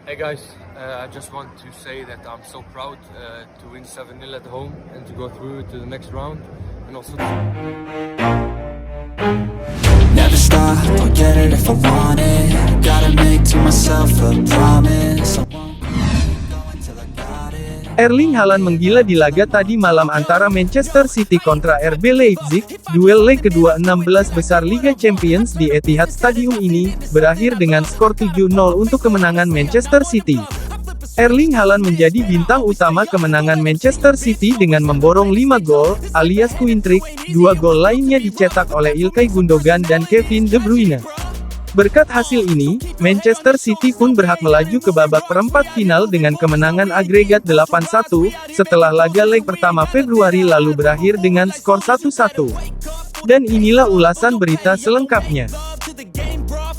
Hey guys, I just want to say that I'm so proud to win 7-0 at home and to go through to the next round, and also Never stop, I'll get it if I want it. Gotta make to myself a promise. I won't keep going till I got it. Erling Haaland menggila di laga tadi malam antara Manchester City kontra RB Leipzig. Duel leg kedua 16 besar Liga Champions di Etihad Stadium ini, berakhir dengan skor 7-0 untuk kemenangan Manchester City. Erling Haaland menjadi bintang utama kemenangan Manchester City dengan memborong 5 gol, alias Queen Trick. 2 gol lainnya dicetak oleh Ilkay Gundogan dan Kevin De Bruyne. Berkat hasil ini, Manchester City pun berhak melaju ke babak perempat final dengan kemenangan agregat 8-1, setelah laga leg pertama Februari lalu berakhir dengan skor 1-1. Dan inilah ulasan berita selengkapnya.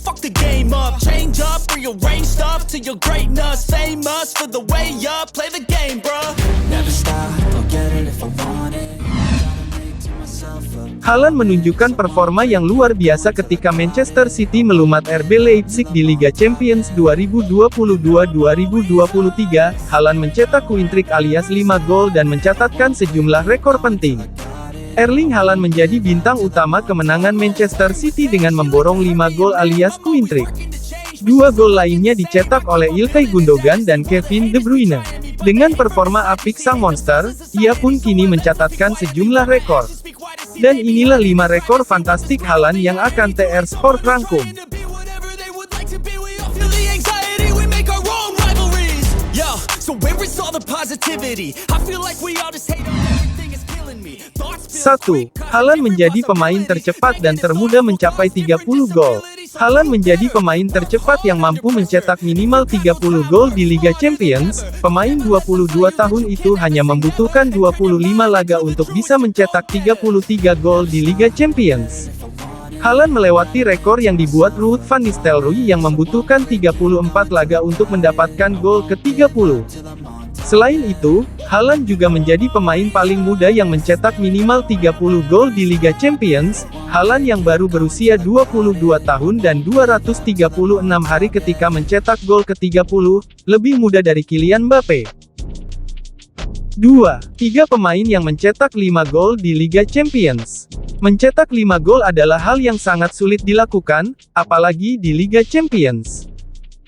Fuck the game up, change up, rearrange stuff to your greatness, famous for the way up, play the game, bruh. Never stop, I'll get it if I want it. Gotta make to myself a Haaland menunjukkan performa yang luar biasa ketika Manchester City melumat RB Leipzig di Liga Champions 2022-2023. Haaland mencetak Queen Trick alias 5 gol dan mencatatkan sejumlah rekor penting. Erling Haaland menjadi bintang utama kemenangan Manchester City dengan memborong 5 gol alias Queen Trick. 2 gol lainnya dicetak oleh Ilkay Gundogan dan Kevin De Bruyne. Dengan performa apik sang monster, ia pun kini mencatatkan sejumlah rekor. Dan inilah 5 rekor fantastik Haaland yang akan TR Sport rangkum. So where is all the positivity? I feel like we all just hate on everything, it's killing me. 1. Haaland menjadi pemain tercepat dan termuda mencapai 30 gol. Haaland menjadi pemain tercepat yang mampu mencetak minimal 30 gol di Liga Champions. Pemain 22 tahun itu hanya membutuhkan 25 laga untuk bisa mencetak 33 gol di Liga Champions. Haaland melewati rekor yang dibuat Ruud van Nistelrooy yang membutuhkan 34 laga untuk mendapatkan gol ke-30. Selain itu, Haaland juga menjadi pemain paling muda yang mencetak minimal 30 gol di Liga Champions. Haaland yang baru berusia 22 tahun dan 236 hari ketika mencetak gol ke-30, lebih muda dari Kylian Mbappe. 2. 3 pemain yang mencetak 5 gol di Liga Champions. Mencetak 5 gol adalah hal yang sangat sulit dilakukan, apalagi di Liga Champions.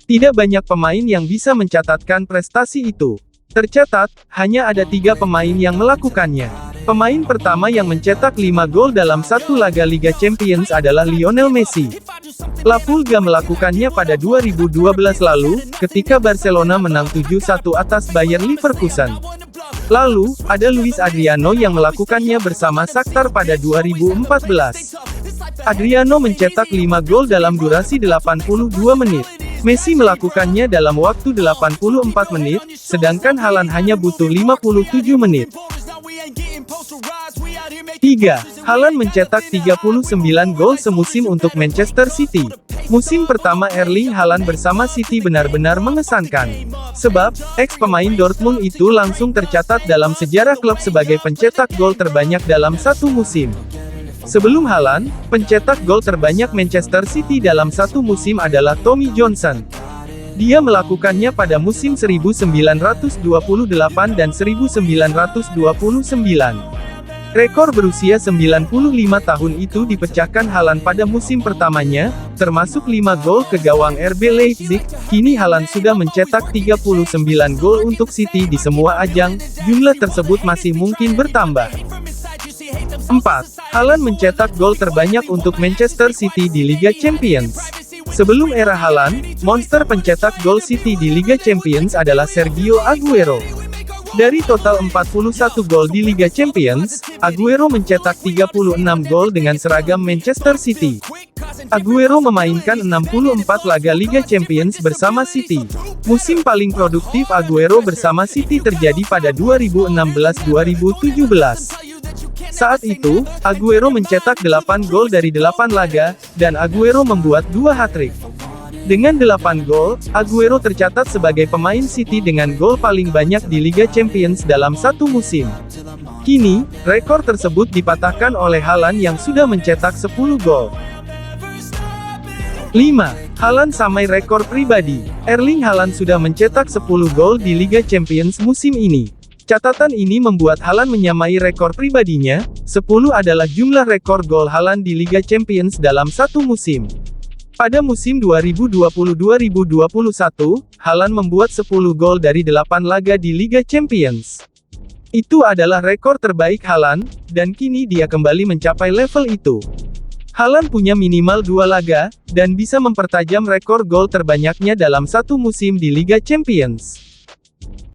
Tidak banyak pemain yang bisa mencatatkan prestasi itu. Tercatat, hanya ada 3 pemain yang melakukannya. Pemain pertama yang mencetak 5 gol dalam satu laga Liga Champions adalah Lionel Messi. La Pulga melakukannya pada 2012 lalu, ketika Barcelona menang 7-1 atas Bayer Leverkusen. Lalu, ada Luis Adriano yang melakukannya bersama Shakhtar pada 2014. Adriano mencetak 5 gol dalam durasi 82 menit. Messi melakukannya dalam waktu 84 menit, sedangkan Haaland hanya butuh 57 menit. 3. Haaland mencetak 39 gol semusim untuk Manchester City. Musim pertama Erling Haaland bersama City benar-benar mengesankan. Sebab, ex-pemain Dortmund itu langsung tercatat dalam sejarah klub sebagai pencetak gol terbanyak dalam satu musim. Sebelum Haaland, pencetak gol terbanyak Manchester City dalam satu musim adalah Tommy Johnson. Dia melakukannya pada musim 1928 dan 1929. Rekor berusia 95 tahun itu dipecahkan Haaland pada musim pertamanya, termasuk 5 gol ke gawang RB Leipzig. Kini Haaland sudah mencetak 39 gol untuk City di semua ajang, jumlah tersebut masih mungkin bertambah. 4. Haaland mencetak gol terbanyak untuk Manchester City di Liga Champions. Sebelum era Haaland, monster pencetak gol City di Liga Champions adalah Sergio Aguero. Dari total 41 gol di Liga Champions, Aguero mencetak 36 gol dengan seragam Manchester City. Aguero memainkan 64 laga Liga Champions bersama City. Musim paling produktif Aguero bersama City terjadi pada 2016-2017. Saat itu, Aguero mencetak 8 gol dari 8 laga, dan Aguero membuat 2 hat-trick. Dengan 8 gol, Aguero tercatat sebagai pemain City dengan gol paling banyak di Liga Champions dalam satu musim. Kini, rekor tersebut dipatahkan oleh Haaland yang sudah mencetak 10 gol. 5. Haaland samai rekor pribadi. Erling Haaland sudah mencetak 10 gol di Liga Champions musim ini. Catatan ini membuat Haaland menyamai rekor pribadinya. 10 adalah jumlah rekor gol Haaland di Liga Champions dalam satu musim. Pada musim 2020-2021, Haaland membuat 10 gol dari 8 laga di Liga Champions. Itu adalah rekor terbaik Haaland, dan kini dia kembali mencapai level itu. Haaland punya minimal 2 laga, dan bisa mempertajam rekor gol terbanyaknya dalam satu musim di Liga Champions.